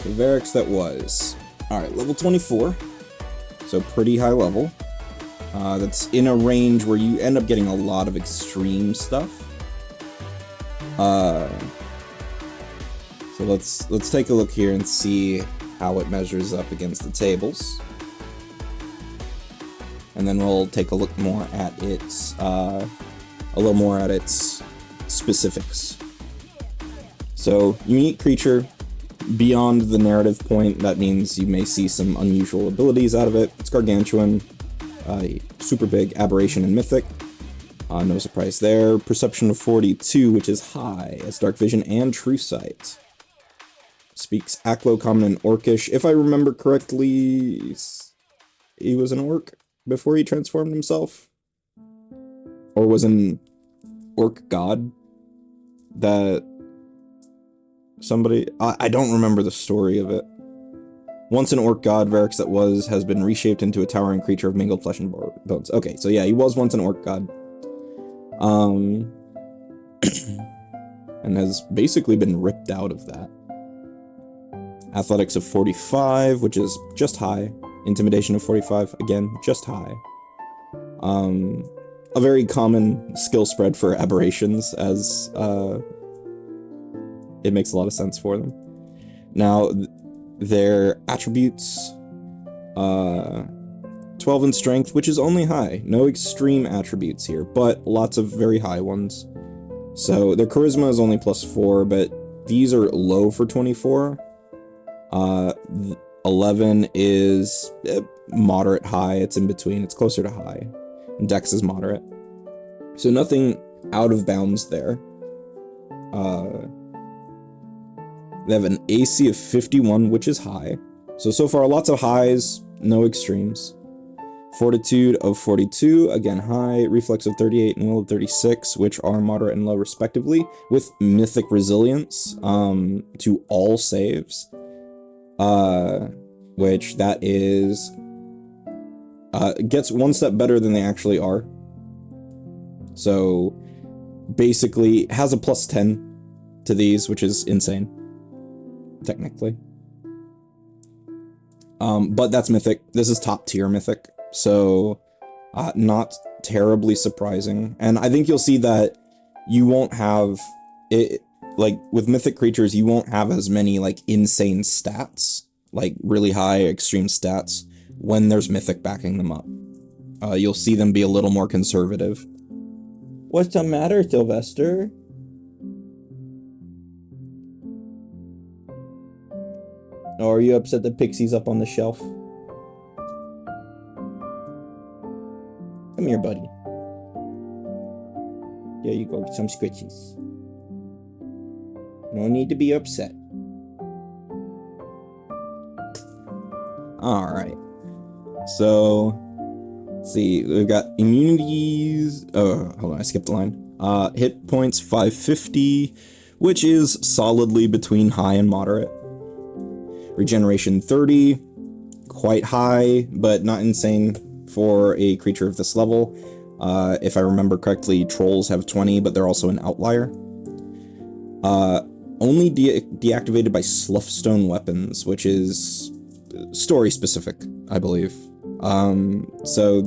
Verex That Was. Alright, level 24. So pretty high level. That's in a range where you end up getting a lot of extreme stuff. So let's take a look here and see how it measures up against the tables. And then we'll take a look more at its a little more at its specifics. So, unique creature. Beyond the narrative point, that means you may see some unusual abilities out of it. It's gargantuan, super big, aberration, and mythic. No surprise there. Perception of 42, which is high, as dark vision and true sight. Speaks Aquo, Common, and Orcish. If I remember correctly, he was an orc before he transformed himself? Or was an orc god that somebody... I don't remember the story of it. Once an orc god, Verex That Was has been reshaped into a towering creature of mingled flesh and bones. Okay, so yeah, he was once an orc god. And has basically been ripped out of that. Athletics of 45, which is just high. Intimidation of 45, again, just high. A very common skill spread for aberrations, as it makes a lot of sense for them. Now, their attributes, 12 in strength, which is only high. No extreme attributes here, but lots of very high ones. So their charisma is only +4, but these are low for 24. 11 is moderate high. It's in between. It's closer to high. And Dex is moderate. So nothing out of bounds there. They have an AC of 51, which is high. So far, lots of highs, no extremes. Fortitude of 42, again high. Reflex of 38 and Will of 36, which are moderate and low respectively, with Mythic Resilience to all saves. Which that is... gets one step better than they actually are. So, basically, has a +10 to these, which is insane. Technically. But that's Mythic. This is top tier Mythic. So, not terribly surprising. And I think you'll see that you won't have... it. Like, with Mythic creatures, you won't have as many, like, insane stats. Like, really high extreme stats when there's Mythic backing them up. You'll see them be a little more conservative. What's the matter, Sylvester? Or are you upset that Pixie's up on the shelf? Come here, buddy. There you go, some scritchies. No need to be upset. Alright. So, let's see. We've got immunities. Oh, hold on, I skipped the line. Hit points 550, which is solidly between high and moderate. Regeneration 30, quite high, but not insane for a creature of this level. If I remember correctly, trolls have 20, but they're also an outlier. Only deactivated by Sloughtstone weapons, which is story specific, I believe. So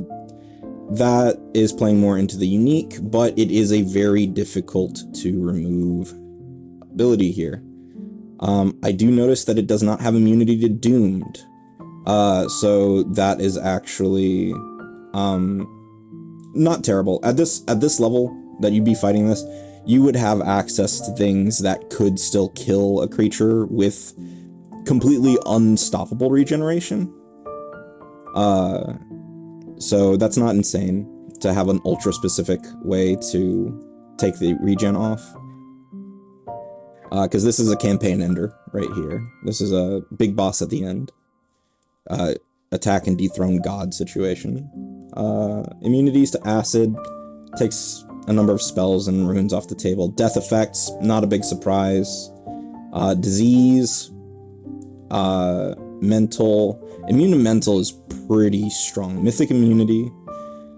that is playing more into the unique, but it is a very difficult to remove ability here. I do notice that it does not have immunity to Doomed. So that is actually not terrible. At this level that you'd be fighting this, you would have access to things that could still kill a creature with completely unstoppable regeneration. So that's not insane to have an ultra-specific way to take the regen off. Because this is a campaign ender right here. This is a big boss at the end. Attack and dethrone god situation. Immunities to acid. Takes a number of spells and runes off the table. Death effects, not a big surprise. Disease. Mental. Immune to mental is pretty strong. Mythic immunity.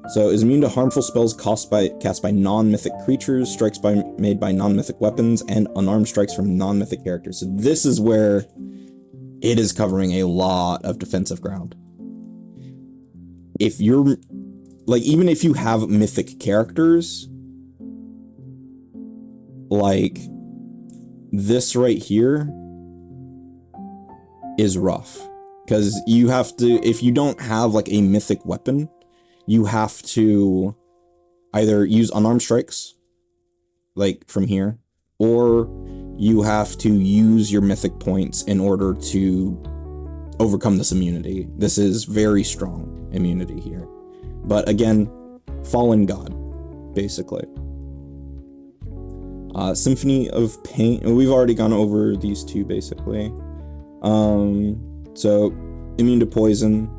So is immune to harmful spells cast by non-mythic creatures, strikes made by non-mythic weapons, and unarmed strikes from non-mythic characters. So this is where it is covering a lot of defensive ground. If you're, like, even if you have mythic characters, like, this right here is rough. Because you have to, if you don't have, like, a mythic weapon, you have to either use unarmed strikes, like, from here, or you have to use your mythic points in order to overcome this immunity. This is very strong immunity here. But again, fallen god, basically. Symphony of Pain. We've already gone over these two, basically. So, immune to poison.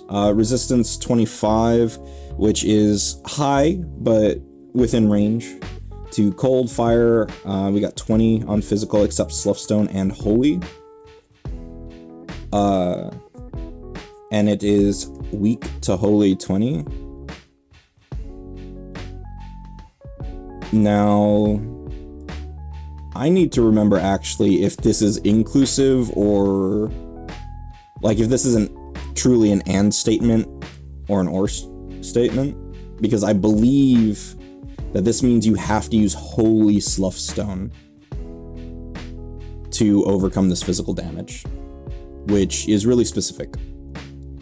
Resistance 25, which is high, but within range. To cold, fire, we got 20 on physical, except Sloughtstone and Holy. And it is weak to Holy 20. Now, I need to remember actually if this is inclusive or, like, if this isn't truly an and statement or an or statement, because I believe that this means you have to use Holy Sloughtstone to overcome this physical damage, which is really specific.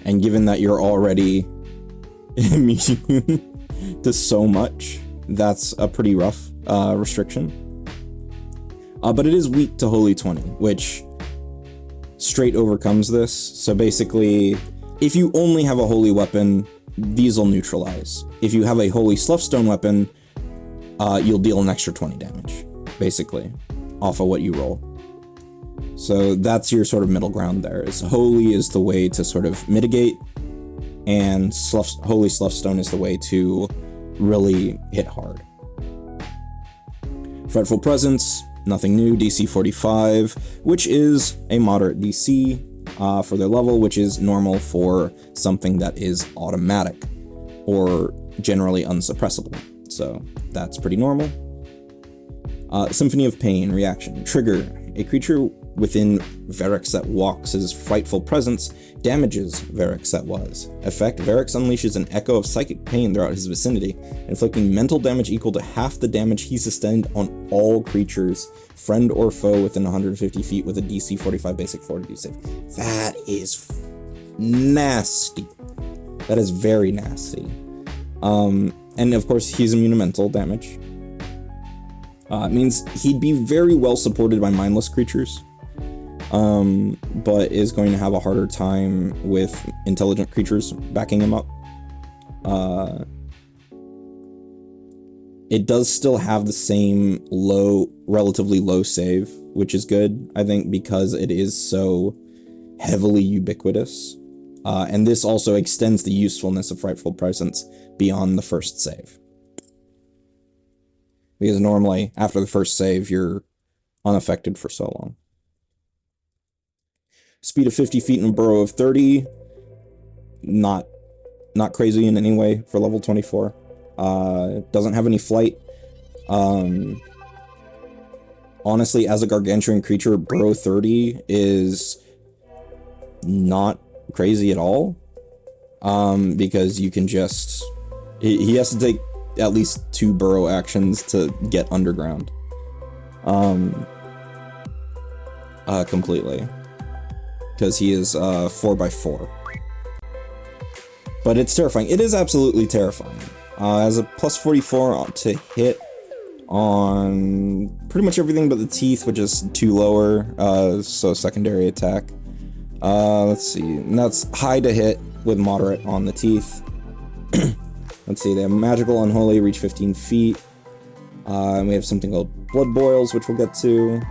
And given that you're already immune to so much, that's a pretty rough restriction. But it is weak to Holy 20, which straight overcomes this. So basically, if you only have a Holy weapon, these will neutralize. If you have a Holy Sloughtstone weapon, you'll deal an extra 20 damage, basically, off of what you roll. So that's your sort of middle ground there. Is Holy is the way to sort of mitigate, and Holy Sloughtstone is the way to really hit hard. Fretful Presence, nothing new, DC 45, which is a moderate DC for their level, which is normal for something that is automatic or generally unsuppressible. So that's pretty normal. Symphony of Pain, reaction. Trigger. A creature within Verex That Walks' frightful presence damages Verex That Was. Effect, Verex unleashes an echo of psychic pain throughout his vicinity, inflicting mental damage equal to half the damage he sustained on all creatures, friend or foe, within 150 feet with a DC 45 basic fortitude save. That is nasty. That is very nasty. And of course, he's immune to mental damage. It means he'd be very well supported by mindless creatures, but is going to have a harder time with intelligent creatures backing him up. It does still have the same relatively low save, which is good, I think, because it is so heavily ubiquitous. And this also extends the usefulness of Frightful Presence beyond the first save. Because normally, after the first save, you're unaffected for so long. Speed of 50 feet and a burrow of 30. Not crazy in any way for level 24. Doesn't have any flight. Honestly, as a gargantuan creature, burrow 30 is not crazy at all. Because you can just... He has to take at least 2 burrow actions to get underground. Completely. Because he is 4x4. But it's terrifying. It is absolutely terrifying. As a plus 44 to hit on pretty much everything but the teeth, which is 2 lower, so secondary attack. Let's see, and that's high to hit with moderate on the teeth. Let's see, they have magical, unholy, reach 15 feet. And we have something called blood boils, which we'll get to.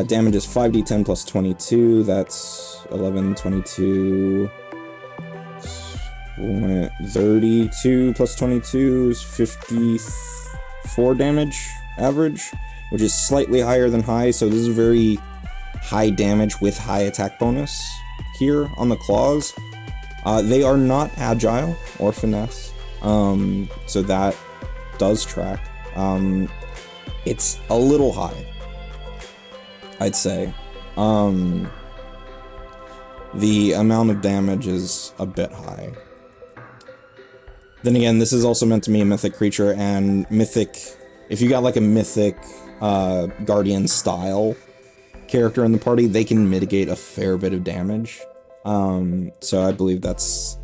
Damage is 5d10 plus 22, that's 11, 22, 32 plus 22 is 54 damage average, which is slightly higher than high, so this is very high damage with high attack bonus here on the claws. They are not agile or finesse, so that does track. It's a little high, I'd say. the amount of damage is a bit high. Then again, this is also meant to be a mythic creature, and mythic, if you got like a mythic guardian style character in the party, they can mitigate a fair bit of damage. So I believe that's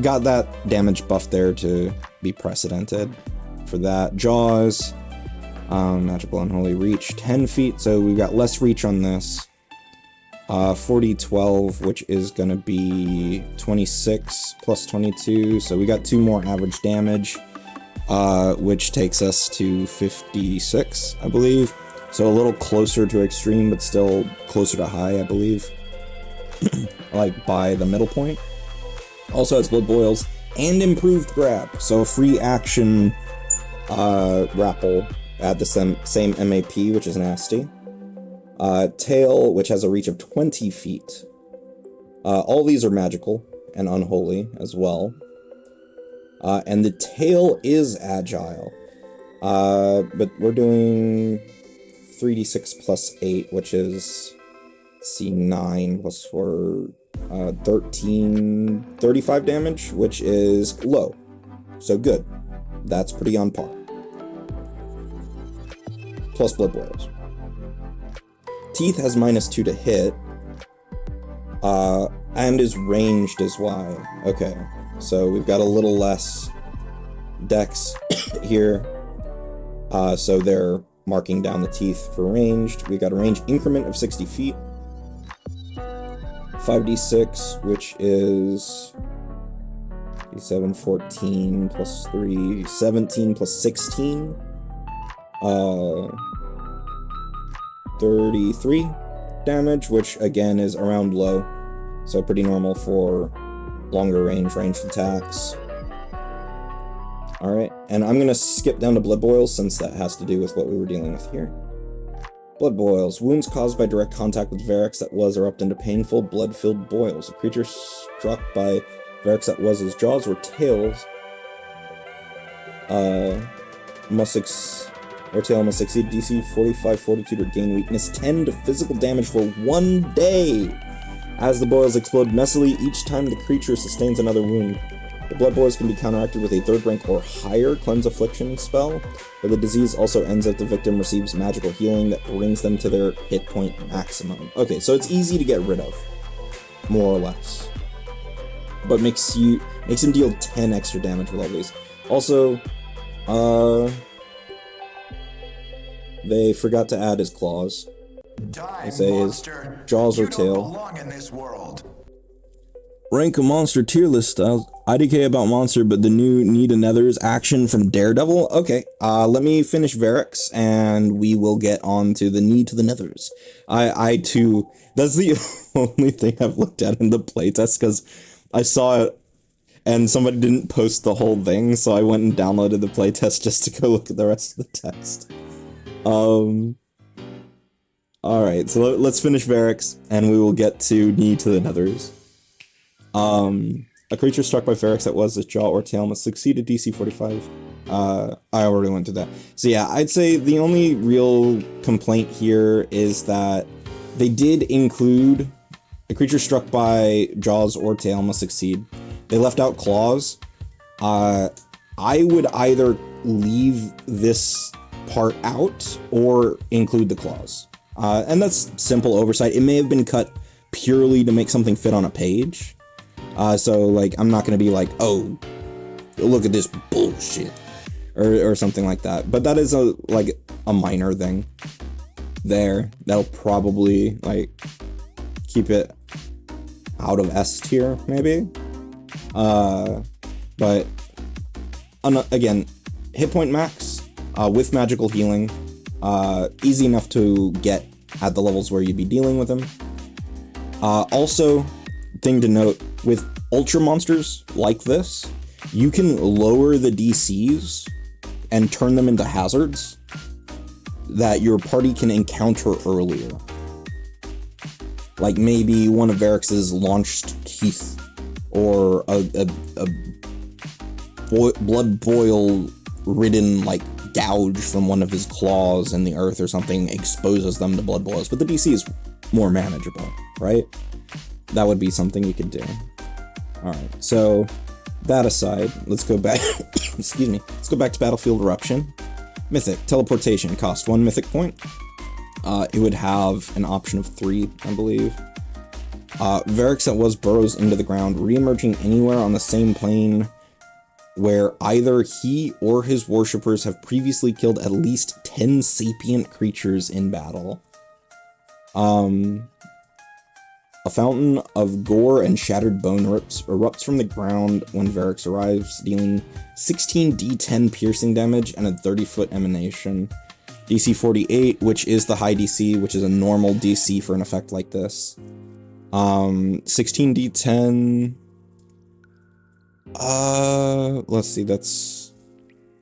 got that damage buff there to be precedented for that. Jaws, magical unholy reach, 10 feet, so we've got less reach on this. 40-12, which is gonna be 26 plus 22, so we got 2 more average damage, which takes us to 56, I believe. So a little closer to extreme, but still closer to high, I believe. Like by the middle point. Also has blood boils and improved grab, so a free action grapple at the same MAP, which is nasty. Tail, which has a reach of 20 feet. All these are magical and unholy as well. And the tail is agile. But we're doing 3d6 plus 8, which is, let's see, 9 plus 4, 35 damage, which is low. So good. That's pretty on par. Plus blood boils. Teeth has -2 to hit, and is ranged as Y. Okay, so we've got a little less dex here, so they're marking down the teeth for ranged. We got a range increment of 60 feet, 5d6, which is 7, 14 plus 3, 17 plus 16, 33 damage, which again is around low, so pretty normal for longer ranged attacks. Alright, and I'm gonna skip down to blood boils since that has to do with what we were dealing with here. Blood boils. Wounds caused by direct contact with Verex That Was erupt into painful, blood-filled boils. A creature struck by Verex That Was's jaws or tails must succeed DC 45 Fortitude or gain weakness 10 to physical damage for 1 day. As the boils explode messily each time the creature sustains another wound. The blood boils can be counteracted with a 3rd rank or higher Cleanse Affliction spell, but the disease also ends if the victim receives magical healing that brings them to their hit point maximum. Okay, so it's easy to get rid of, more or less, but makes him deal 10 extra damage with all these. Also, they forgot to add his claws. They say his jaws or tail. Rank a monster tier list styles. IDK about monster, but the new Need a Nether's action from Daredevil. Okay, let me finish Verex, and we will get on to the Need to the Nethers. I too, that's the only thing I've looked at in the playtest, because I saw it, and somebody didn't post the whole thing, so I went and downloaded the playtest just to go look at the rest of the text. Alright, so let's finish Verex, and we will get to Need to the Nethers. A creature struck by Verex That Was its jaw or tail must succeed at DC 45. I already went to that. So yeah, I'd say the only real complaint here is that they did include a creature struck by jaws or tail must succeed. They left out claws. I would either leave this part out or include the claws. And that's simple oversight. It may have been cut purely to make something fit on a page. So like, I'm not gonna be like, oh, look at this bullshit, or something like that. But that is a minor thing there. That'll probably like keep it out of S tier, maybe. But again, hit point max with magical healing, easy enough to get at the levels where you'd be dealing with them. Also, thing to note, with ultra monsters like this, you can lower the DCs and turn them into hazards that your party can encounter earlier. Like maybe one of Verex's launched teeth, or a blood boil ridden like gouge from one of his claws in the earth or something exposes them to blood boils, but the DC is more manageable, right? that would be something you could do. Alright, so that aside, let's go back, excuse me, let's go back to Battlefield Eruption. Mythic, teleportation, cost 1 mythic point. It would have an option of 3, I believe. Verex That Was burrows into the ground, re-emerging anywhere on the same plane where either he or his worshippers have previously killed at least 10 sapient creatures in battle. A fountain of gore and shattered bone erupts from the ground when Verex arrives, dealing 16 d10 piercing damage and a 30-foot emanation. DC 48, which is the high DC, which is a normal DC for an effect like this. 16 d10... let's see, that's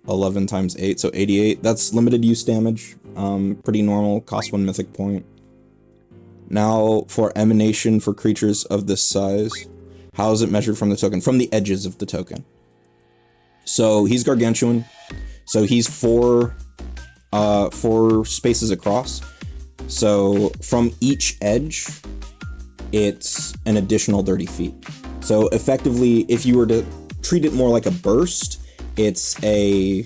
11 times 8, so 88. That's limited use damage. Pretty normal, cost 1 mythic point. Now, for emanation for creatures of this size, how is it measured from the token? From the edges of the token. So, he's gargantuan. So, he's 4 spaces across. So, from each edge, it's an additional 30 feet. So, effectively, if you were to treat it more like a burst, it's a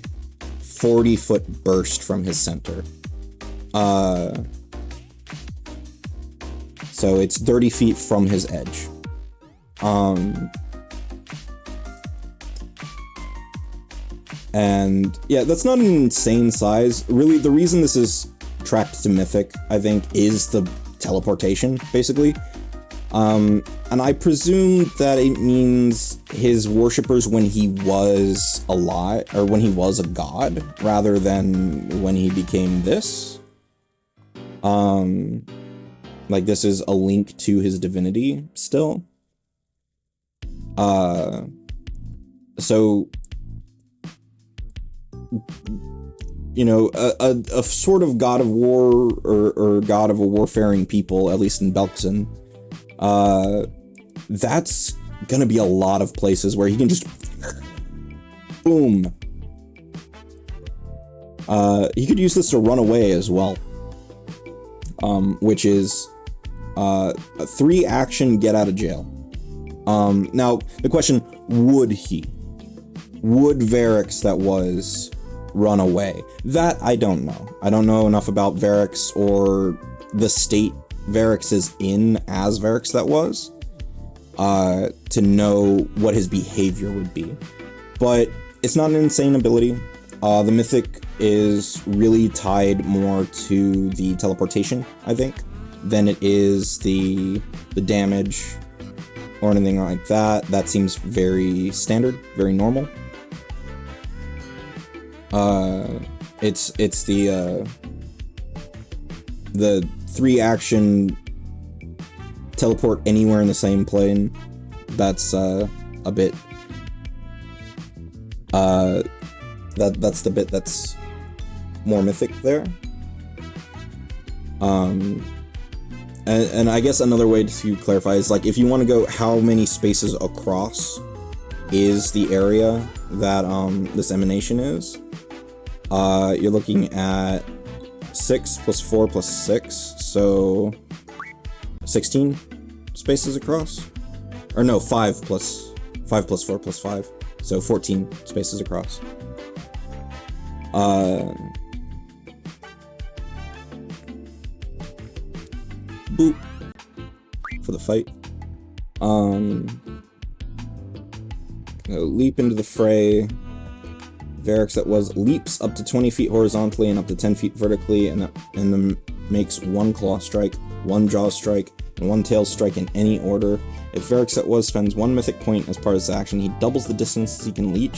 40-foot burst from his center. So it's 30 feet from his edge. And yeah, that's not an insane size. Really, the reason this is tracked to Mythic, I think, is the teleportation, basically. And I presume that it means his worshippers when he was alive, or when he was a god, rather than when he became this. Like, this is a link to his divinity still. So, you know, a sort of god of war, or god of a warfaring people, at least in Belkzen, that's gonna be a lot of places where he can just boom. He could use this to run away as well, which is a 3 action get out of jail. Now the question, would Verex That Was run away? That I don't know. I don't know enough about Verex or the state Verex is in as Verex That Was to know what his behavior would be. But it's not an insane ability. The Mythic is really tied more to the teleportation, I think, than it is the damage or anything like that. That seems very standard, very normal. It's the 3 action teleport anywhere in the same plane. That's a bit that's the bit that's more Mythic there. And I guess another way to clarify is, like, if you want to go how many spaces across is the area that this emanation is, you're looking at 6 plus 4 plus 6, so 16 spaces across. Or no, 5 plus 4 plus 5, so 14 spaces across. Boop for the fight. Leap into the fray. Verex That Was leaps up to 20 feet horizontally and up to 10 feet vertically, and then makes 1 claw strike, 1 jaw strike, and 1 tail strike in any order. If Verex That Was spends 1 mythic point as part of his action, he doubles the distance he can leap,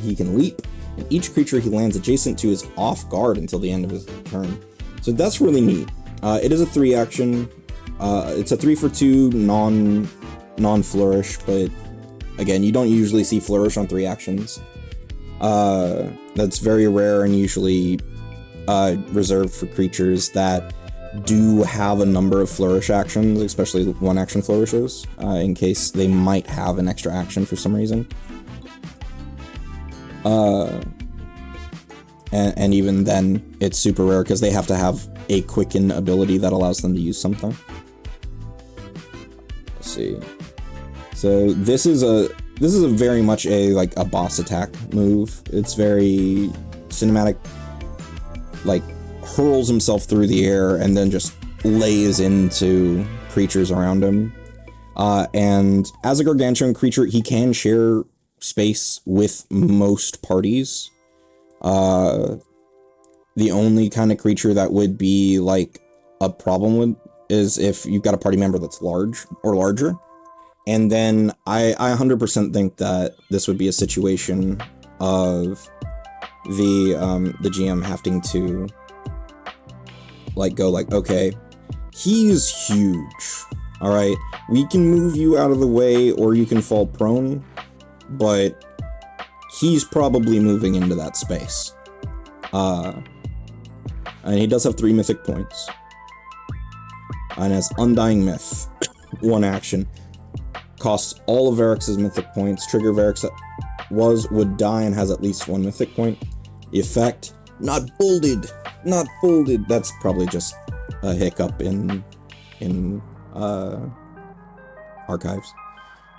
and each creature he lands adjacent to is off guard until the end of his turn. So that's really neat. It is a 3 action. It's a 3 for 2 non-flourish, but again, you don't usually see flourish on 3 actions. That's very rare and usually reserved for creatures that do have a number of flourish actions, especially 1 action flourishes, in case they might have an extra action for some reason. And even then, it's super rare because they have to have a quicken ability that allows them to use something. see. So this is a very much a like a boss attack move. It's very cinematic, like hurls himself through the air and then just lays into creatures around him. And as a gargantuan creature, he can share space with most parties. The only kind of creature that would be like a problem with is if you've got a party member that's large or larger. And then I 100% think that this would be a situation of the GM having to like go like, okay, he's huge. All right, we can move you out of the way or you can fall prone, but he's probably moving into that space. And he does have 3 mythic points. And has Undying Myth, 1 action. Costs all of Verex's mythic points. Trigger Verex That Was would die and has at least 1 mythic point. The effect, not bolded. That's probably just a hiccup in archives.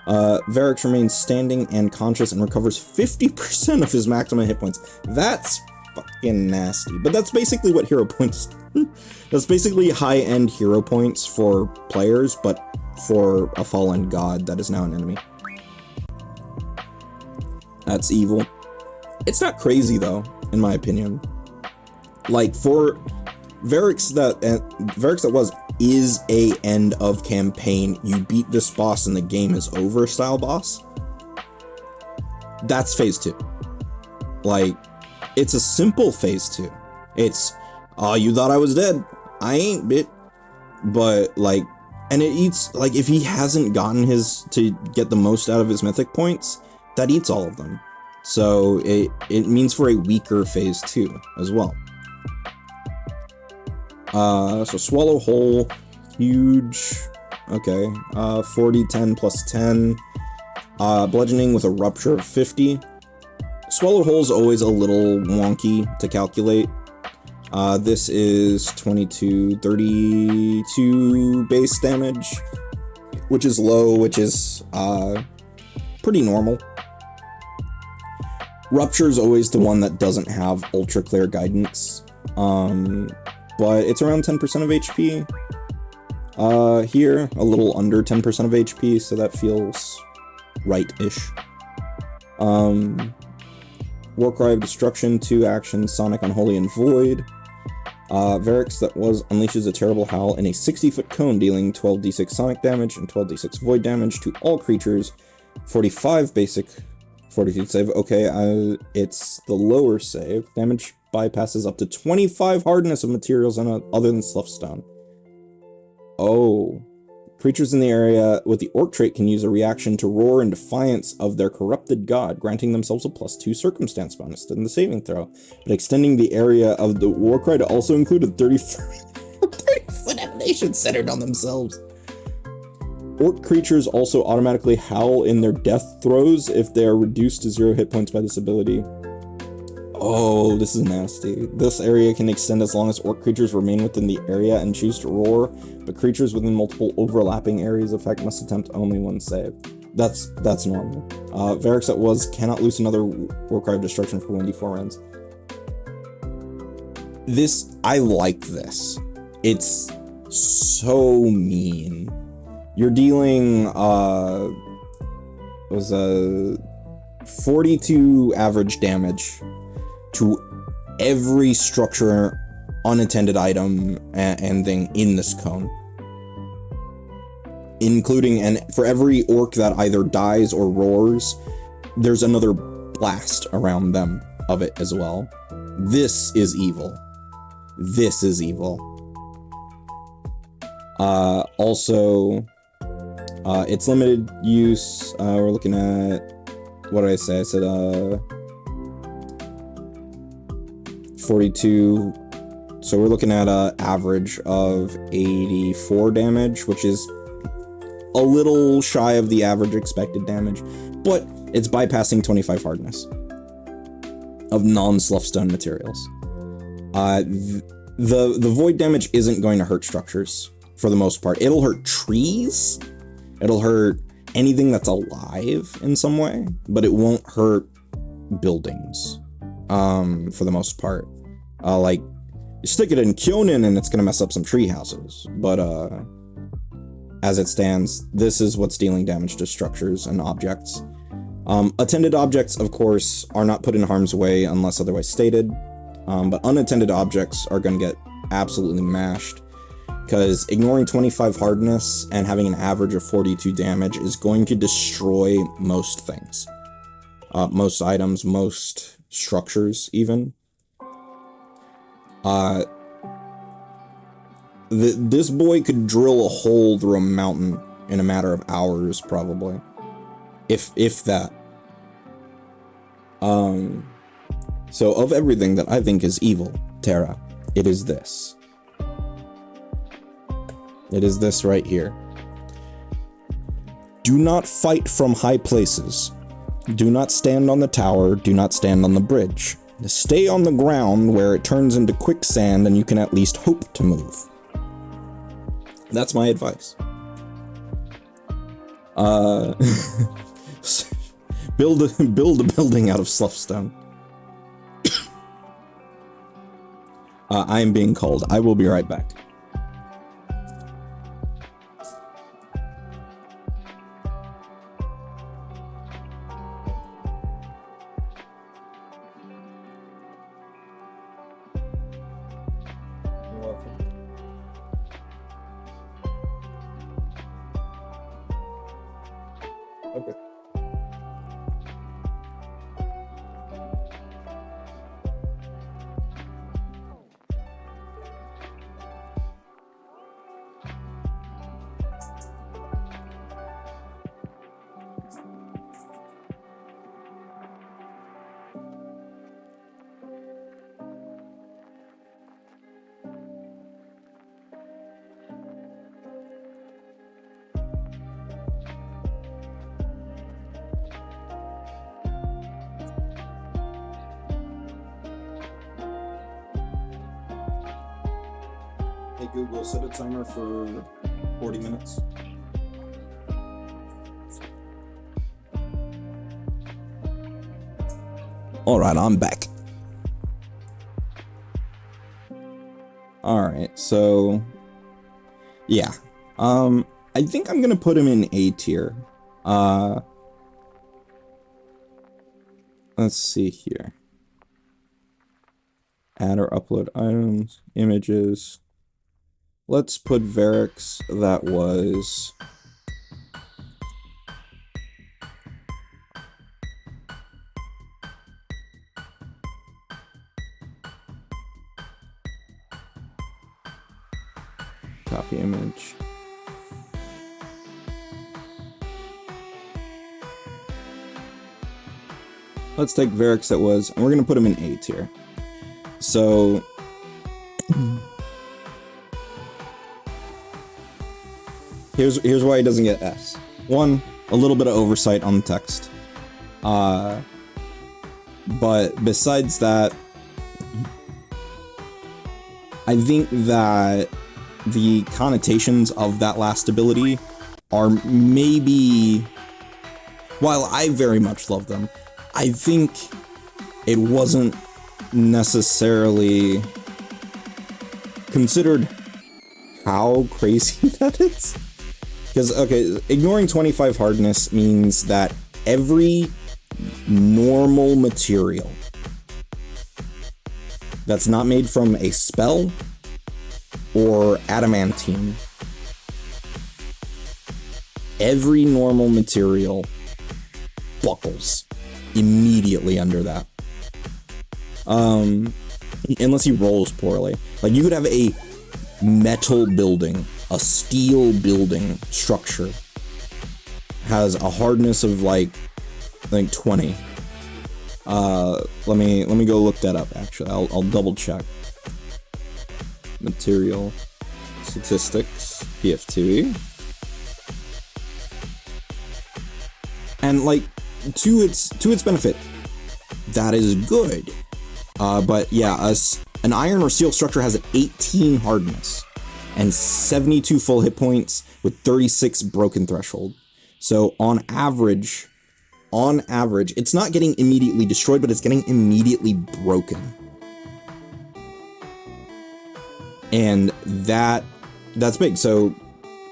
Verex remains standing and conscious and recovers 50% of his maximum hit points. That's fucking nasty. But that's basically what hero points. That's basically high-end hero points for players, but for a fallen god that is now an enemy. That's evil. It's not crazy though, in my opinion. Like for Verex That Was is a end of campaign, you beat this boss and the game is over style boss. That's phase 2. Like, it's a simple phase 2. It's, oh, you thought I was dead. I ain't, bit. But like, and it eats, like if he hasn't gotten his, to get the most out of his mythic points, that eats all of them. So it means for a weaker phase 2 as well. So Swallow Whole, huge, okay, 40, 10 plus 10, bludgeoning with a rupture of 50. Swallow Whole is always a little wonky to calculate. This is 22, 32 base damage, which is low, which is, pretty normal. Rupture is always the one that doesn't have ultra clear guidance. But it's around 10% of HP. Here, a little under 10% of HP, so that feels right-ish. Warcry of Destruction, 2 actions, Sonic, Unholy, and Void. Verex That Was unleashes a terrible howl in a 60-foot cone, dealing 12d6 Sonic damage and 12d6 Void damage to all creatures. 45 basic fortitude save. Okay, it's the lower save. Damage bypasses up to 25 hardness of materials other than Sloughtstone. Oh. Creatures in the area with the Orc trait can use a reaction to roar in defiance of their corrupted god, granting themselves a +2 circumstance bonus to the saving throw, but extending the area of the Warcry to also include a 30-foot emanation centered on themselves. Orc creatures also automatically howl in their death throes if they are reduced to 0 hit points by this ability. Oh, this is nasty. This area can extend as long as orc creatures remain within the area and choose to roar, but creatures within multiple overlapping areas effect must attempt only 1 save. That's normal. Verex That Was cannot loose another Warcry of Destruction for 1d4 rounds. This, I like this. It's so mean. You're dealing, was a 42 average damage to every structure, unattended item, and thing in this cone. Including, and for every orc that either dies or roars, there's another blast around them of it as well. This is evil. This is evil. Also, it's limited use. We're looking at, what did I say? I said, 42, so we're looking at an average of 84 damage, which is a little shy of the average expected damage, but it's bypassing 25 hardness of non-Sloughtstone materials. The void damage isn't going to hurt structures for the most part. It'll hurt trees, It'll hurt anything that's alive in some way, but it won't hurt buildings, for the most part. Like, you stick it in Kyonin and it's gonna mess up some tree houses, but as it stands, this is what's dealing damage to structures and objects. Attended objects, of course, are not put in harm's way unless otherwise stated, but unattended objects are gonna get absolutely mashed, because ignoring 25 hardness and having an average of 42 damage is going to destroy most things. Most items, most structures, even. This boy could drill a hole through a mountain in a matter of hours, probably. If that. So of everything that I think is evil, Terra, it is this. It is this right here. Do not fight from high places. Do not stand on the tower. Do not stand on the bridge. Stay on the ground where it turns into quicksand and you can at least hope to move. That's my advice. Build a building out of sloughtstone. I am being called. I will be right back. Okay. Hey Google, set a timer for 40 minutes. Alright, I'm back. Alright, so yeah. I think I'm gonna put him in A tier. Let's see here. Add or upload items, images. Let's put Verex That Was. Copy image. Let's take Verex That Was, and we're gonna put him in A tier. So here's why he doesn't get S. One, a little bit of oversight on the text. But besides that, I think that the connotations of that last ability are maybe, while I very much love them, I think it wasn't necessarily considered how crazy that is. Because, okay, ignoring 25 hardness means that every normal material that's not made from a spell or adamantine, every normal material buckles immediately under that. Unless he rolls poorly. Like, you could have a metal building, a steel building structure, has a hardness of like, I think 20. Let me go look that up. Actually, I'll double check. Material statistics, PF2e, and like to its benefit, that is good. But yeah, an iron or steel structure has an 18 hardness. and 72 full hit points with 36 broken threshold. So on average, it's not getting immediately destroyed, but it's getting immediately broken. And that's big. So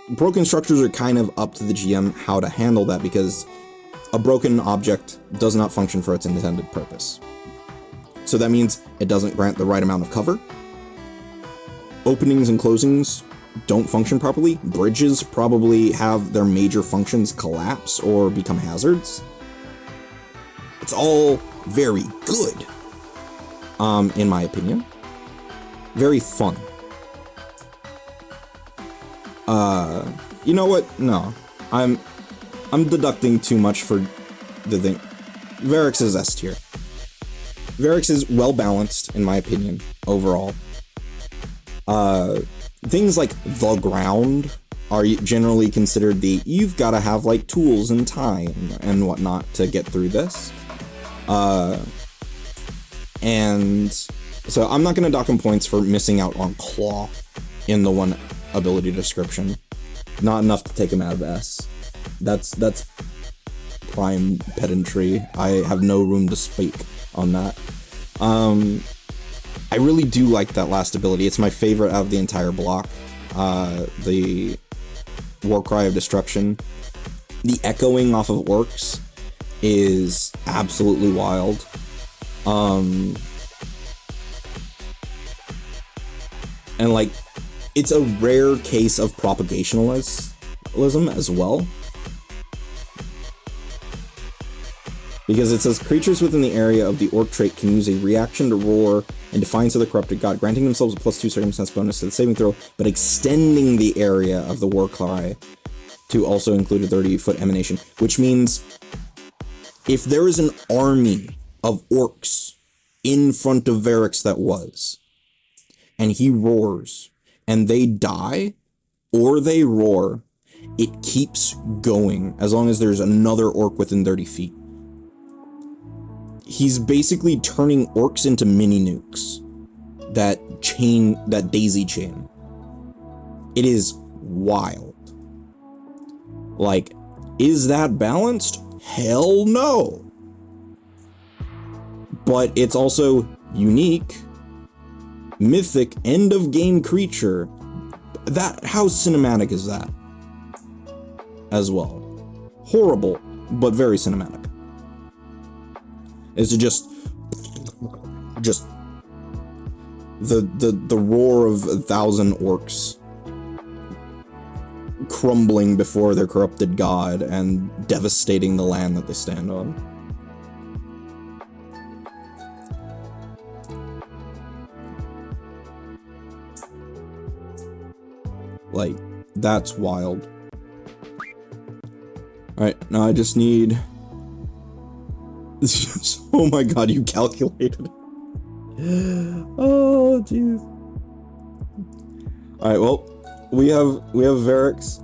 broken structures are kind of up to the GM how to handle that, because a broken object does not function for its intended purpose. So that means it doesn't grant the right amount of cover. Openings and closings don't function properly. Bridges probably have their major functions collapse or become hazards. It's all very good, in my opinion. Very fun. You know what? No, I'm deducting too much for the thing. Verex is S tier. Verex is well balanced, in my opinion, overall. Things like the ground are generally considered you've got to have like tools and time and whatnot to get through this. And so I'm not going to dock him points for missing out on Claw in the one ability description. Not enough to take him out of S. That's prime pedantry. I have no room to speak on that. I really do like that last ability. It's my favorite out of the entire block. The Warcry of Destruction. The echoing off of orcs is absolutely wild. And like, it's a rare case of propagationalism as well. Because it says, creatures within the area of the orc trait can use a reaction to roar in defiance of the corrupted god, granting themselves a +2 circumstance bonus to the saving throw, but extending the area of the war cry to also include a 30-foot emanation. Which means, if there is an army of orcs in front of Verex That Was, and he roars, and they die, or they roar, it keeps going as long as there's another orc within 30 feet. He's basically turning orcs into mini nukes. That daisy chain. It is wild. Like, is that balanced? Hell no. But it's also unique, mythic, end of game creature. How cinematic is that? As well. Horrible, but very cinematic. Is just the roar of 1,000 orcs crumbling before their corrupted god and devastating the land that they stand on. Like, that's wild. Alright, now I just need... Oh my god, you calculated. Oh, jeez. Alright, well, we have Verex.